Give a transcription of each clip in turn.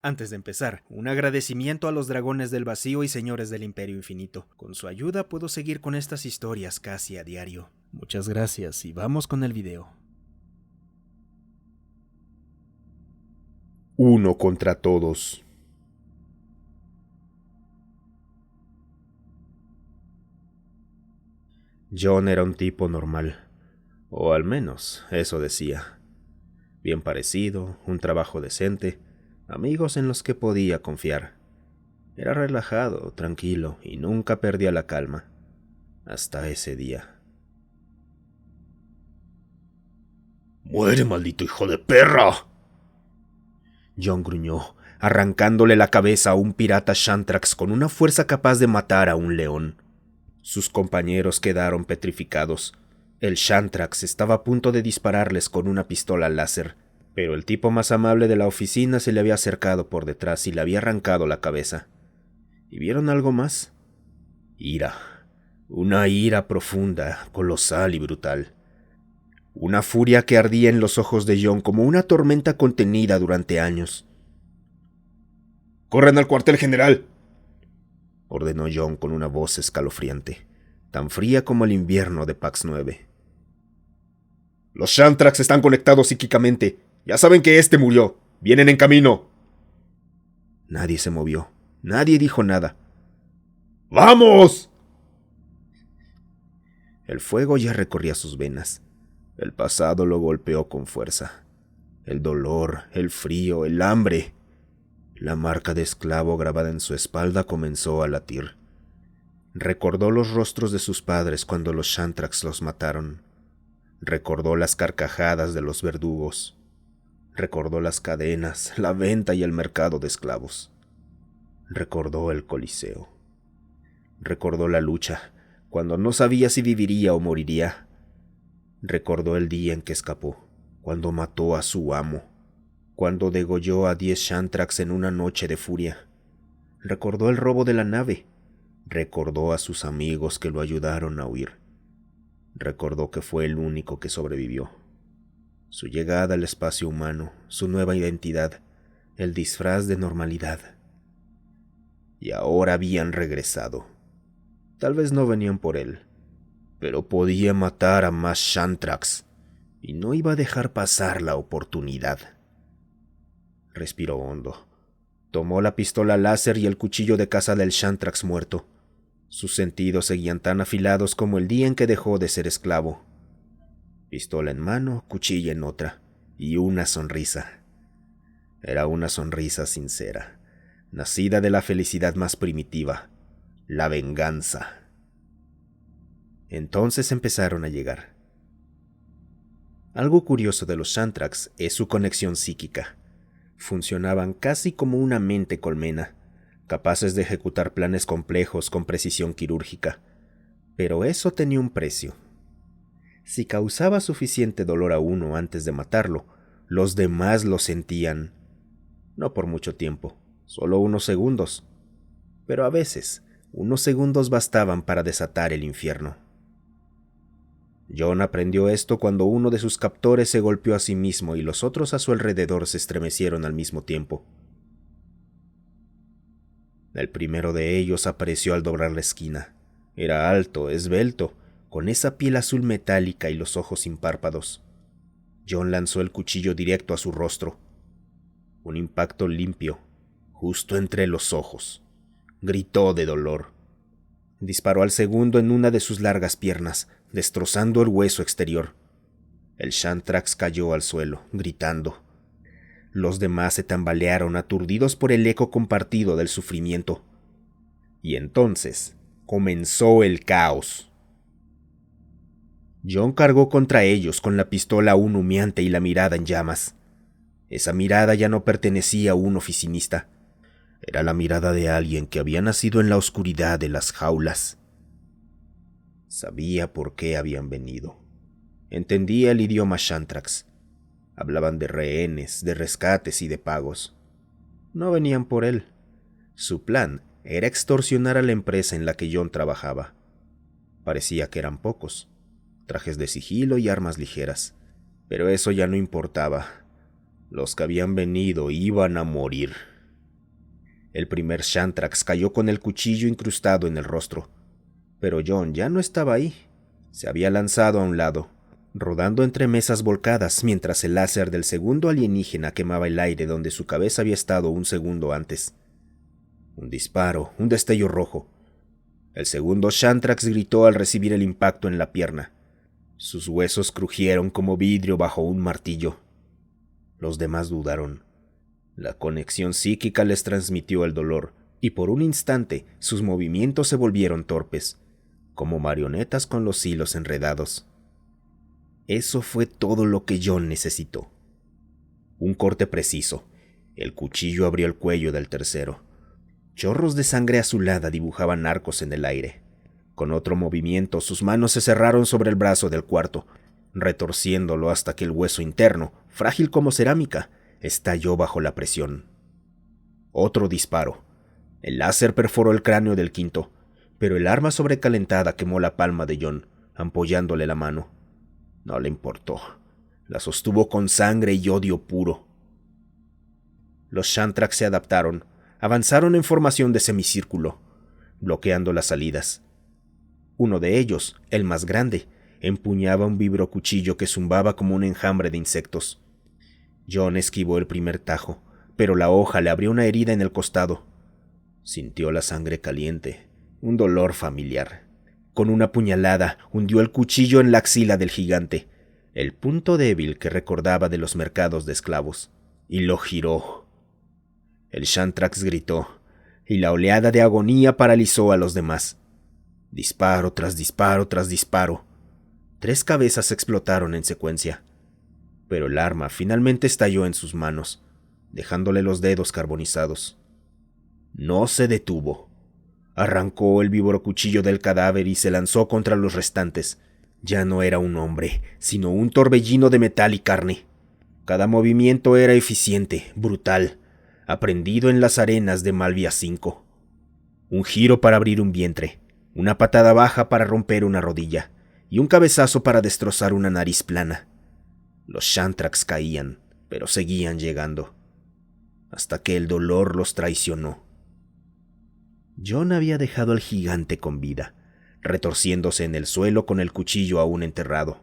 Antes de empezar, un agradecimiento a los dragones del vacío y señores del Imperio Infinito. Con su ayuda puedo seguir con estas historias casi a diario. Muchas gracias y vamos con el video. Uno contra todos. John era un tipo normal, o al menos eso decía. Bien parecido, un trabajo decente, amigos en los que podía confiar. Era relajado, tranquilo y nunca perdía la calma. Hasta ese día. ¡Muere, maldito hijo de perra! John gruñó, arrancándole la cabeza a un pirata Shantrax con una fuerza capaz de matar a un león. Sus compañeros quedaron petrificados. El Shantrax estaba a punto de dispararles con una pistola láser, pero el tipo más amable de la oficina se le había acercado por detrás y le había arrancado la cabeza. ¿Y vieron algo más? Ira. Una ira profunda, colosal y brutal. Una furia que ardía en los ojos de John como una tormenta contenida durante años. ¡Corran al cuartel general!, ordenó John con una voz escalofriante, tan fría como el invierno de Pax 9. Los Shantrax están conectados psíquicamente. Ya saben que este murió. Vienen en camino. Nadie se movió. Nadie dijo nada. ¡Vamos! El fuego ya recorría sus venas. El pasado lo golpeó con fuerza. El dolor, el frío, el hambre. La marca de esclavo grabada en su espalda comenzó a latir. Recordó los rostros de sus padres cuando los Shantrax los mataron. Recordó las carcajadas de los verdugos. Recordó las cadenas, la venta y el mercado de esclavos. Recordó el Coliseo. Recordó la lucha, cuando no sabía si viviría o moriría. Recordó el día en que escapó, cuando mató a su amo, cuando degolló a 10 Shantrax en una noche de furia. Recordó el robo de la nave. Recordó a sus amigos que lo ayudaron a huir. Recordó que fue el único que sobrevivió. Su llegada al espacio humano, su nueva identidad, el disfraz de normalidad. Y ahora habían regresado. Tal vez no venían por él, pero podía matar a más Shantrax, y no iba a dejar pasar la oportunidad. Respiró hondo. Tomó la pistola láser y el cuchillo de caza del Shantrax muerto. Sus sentidos seguían tan afilados como el día en que dejó de ser esclavo. Pistola en mano, cuchilla en otra, y una sonrisa. Era una sonrisa sincera, nacida de la felicidad más primitiva, la venganza. Entonces empezaron a llegar. Algo curioso de los Shantrax es su conexión psíquica. Funcionaban casi como una mente colmena, capaces de ejecutar planes complejos con precisión quirúrgica. Pero eso tenía un precio. Si causaba suficiente dolor a uno antes de matarlo, los demás lo sentían. No por mucho tiempo, solo unos segundos. Pero a veces, unos segundos bastaban para desatar el infierno. John aprendió esto cuando uno de sus captores se golpeó a sí mismo y los otros a su alrededor se estremecieron al mismo tiempo. El primero de ellos apareció al doblar la esquina. Era alto, esbelto, con esa piel azul metálica y los ojos sin párpados. John lanzó el cuchillo directo a su rostro. Un impacto limpio, justo entre los ojos. Gritó de dolor. Disparó al segundo en una de sus largas piernas, destrozando el hueso exterior. El Shantrax cayó al suelo, gritando. Los demás se tambalearon, aturdidos por el eco compartido del sufrimiento. Y entonces comenzó el caos. John cargó contra ellos con la pistola aún humeante y la mirada en llamas. Esa mirada ya no pertenecía a un oficinista. Era la mirada de alguien que había nacido en la oscuridad de las jaulas. Sabía por qué habían venido. Entendía el idioma Shantrax. Hablaban de rehenes, de rescates y de pagos. No venían por él. Su plan era extorsionar a la empresa en la que John trabajaba. Parecía que eran pocos, trajes de sigilo y armas ligeras, pero eso ya no importaba. Los que habían venido iban a morir. El primer Shantrax cayó con el cuchillo incrustado en el rostro, pero John ya no estaba ahí. Se había lanzado a un lado, rodando entre mesas volcadas mientras el láser del segundo alienígena quemaba el aire donde su cabeza había estado un segundo antes. Un disparo, un destello rojo. El segundo Shantrax gritó al recibir el impacto en la pierna. Sus huesos crujieron como vidrio bajo un martillo. Los demás dudaron. La conexión psíquica les transmitió el dolor, y por un instante sus movimientos se volvieron torpes, como marionetas con los hilos enredados. Eso fue todo lo que John necesitó. Un corte preciso. El cuchillo abrió el cuello del tercero. Chorros de sangre azulada dibujaban arcos en el aire. Con otro movimiento, sus manos se cerraron sobre el brazo del cuarto, retorciéndolo hasta que el hueso interno, frágil como cerámica, estalló bajo la presión. Otro disparo. El láser perforó el cráneo del quinto, pero el arma sobrecalentada quemó la palma de John, ampollándole la mano. No le importó. La sostuvo con sangre y odio puro. Los Shantrax se adaptaron, avanzaron en formación de semicírculo, bloqueando las salidas. Uno de ellos, el más grande, empuñaba un vibrocuchillo que zumbaba como un enjambre de insectos. John esquivó el primer tajo, pero la hoja le abrió una herida en el costado. Sintió la sangre caliente, un dolor familiar. Con una puñalada hundió el cuchillo en la axila del gigante, el punto débil que recordaba de los mercados de esclavos, y lo giró. El Shantrax gritó, y la oleada de agonía paralizó a los demás. Disparo tras disparo tras disparo. 3 cabezas explotaron en secuencia, pero el arma finalmente estalló en sus manos, dejándole los dedos carbonizados. No se detuvo. Arrancó el vibrocuchillo del cadáver y se lanzó contra los restantes. Ya no era un hombre, sino un torbellino de metal y carne. Cada movimiento era eficiente, brutal, aprendido en las arenas de Malvia 5. Un giro para abrir un vientre, una patada baja para romper una rodilla, y un cabezazo para destrozar una nariz plana. Los Shantrax caían, pero seguían llegando, hasta que el dolor los traicionó. John había dejado al gigante con vida, retorciéndose en el suelo con el cuchillo aún enterrado.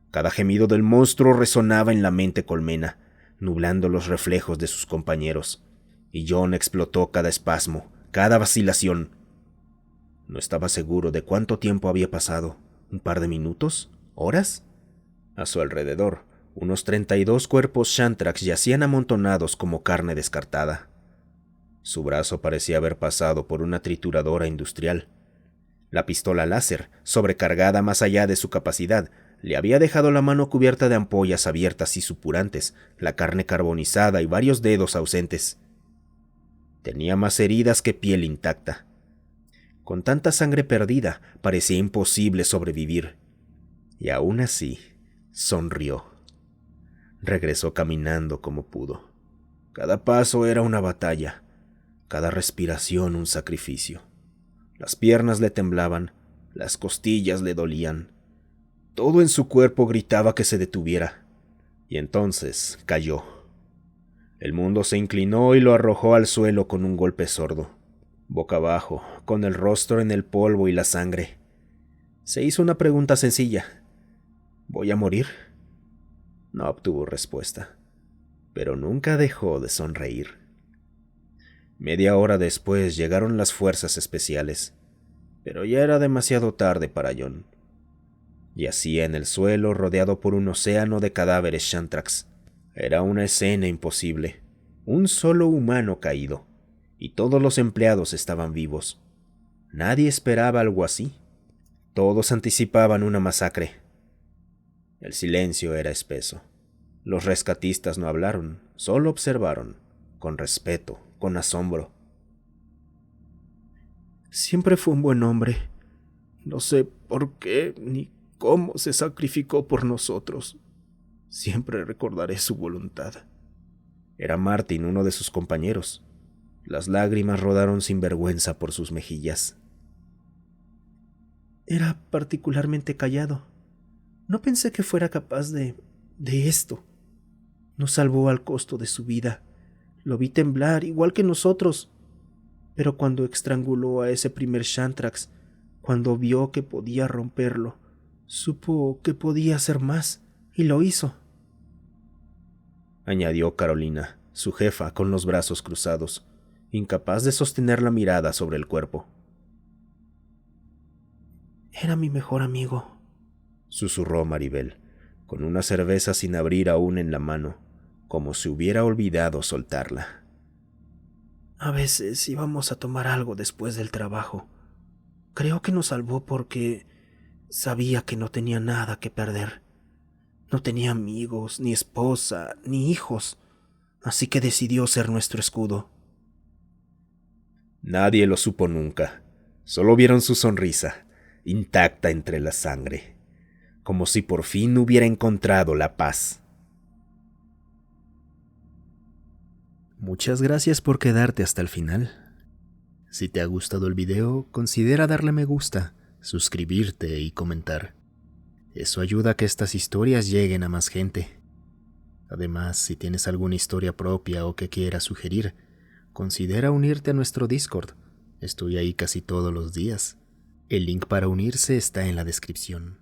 Cada gemido del monstruo resonaba en la mente colmena, nublando los reflejos de sus compañeros, y John explotó cada espasmo, cada vacilación. No estaba seguro de cuánto tiempo había pasado. ¿Un par de minutos? ¿Horas? A su alrededor, unos 32 cuerpos Shantrax yacían amontonados como carne descartada. Su brazo parecía haber pasado por una trituradora industrial. La pistola láser, sobrecargada más allá de su capacidad, le había dejado la mano cubierta de ampollas abiertas y supurantes, la carne carbonizada y varios dedos ausentes. Tenía más heridas que piel intacta. Con tanta sangre perdida, parecía imposible sobrevivir. Y aún así, sonrió. Regresó caminando como pudo. Cada paso era una batalla, cada respiración un sacrificio. Las piernas le temblaban, las costillas le dolían. Todo en su cuerpo gritaba que se detuviera. Y entonces cayó. El mundo se inclinó y lo arrojó al suelo con un golpe sordo. Boca abajo, con el rostro en el polvo y la sangre. Se hizo una pregunta sencilla. ¿Voy a morir? No obtuvo respuesta, pero nunca dejó de sonreír. Media hora después llegaron las fuerzas especiales, pero ya era demasiado tarde para John. Yacía en el suelo rodeado por un océano de cadáveres Shantrax. Era una escena imposible. Un solo humano caído, y todos los empleados estaban vivos. Nadie esperaba algo así. Todos anticipaban una masacre. El silencio era espeso. Los rescatistas no hablaron, solo observaron, con respeto, con asombro. Siempre fue un buen hombre. No sé por qué ni cómo se sacrificó por nosotros. Siempre recordaré su voluntad. Era Martin, uno de sus compañeros. Las lágrimas rodaron sin vergüenza por sus mejillas. Era particularmente callado. No pensé que fuera capaz de esto. Nos salvó al costo de su vida. Lo vi temblar, igual que nosotros, Pero cuando estranguló a ese primer Shantrax, cuando vio que podía romperlo, supo que podía hacer más, y lo hizo», añadió Carolina, su jefa, con los brazos cruzados, incapaz de sostener la mirada sobre el cuerpo. «Era mi mejor amigo», susurró Maribel, con una cerveza sin abrir aún en la mano, como si hubiera olvidado soltarla. «A veces íbamos a tomar algo después del trabajo. Creo que nos salvó porque sabía que no tenía nada que perder. No tenía amigos, ni esposa, ni hijos, así que decidió ser nuestro escudo». Nadie lo supo nunca. Solo vieron su sonrisa, intacta entre la sangre, como si por fin hubiera encontrado la paz. Muchas gracias por quedarte hasta el final. Si te ha gustado el video, considera darle me gusta, suscribirte y comentar. Eso ayuda a que estas historias lleguen a más gente. Además, si tienes alguna historia propia o que quieras sugerir, considera unirte a nuestro Discord. Estoy ahí casi todos los días. El link para unirse está en la descripción.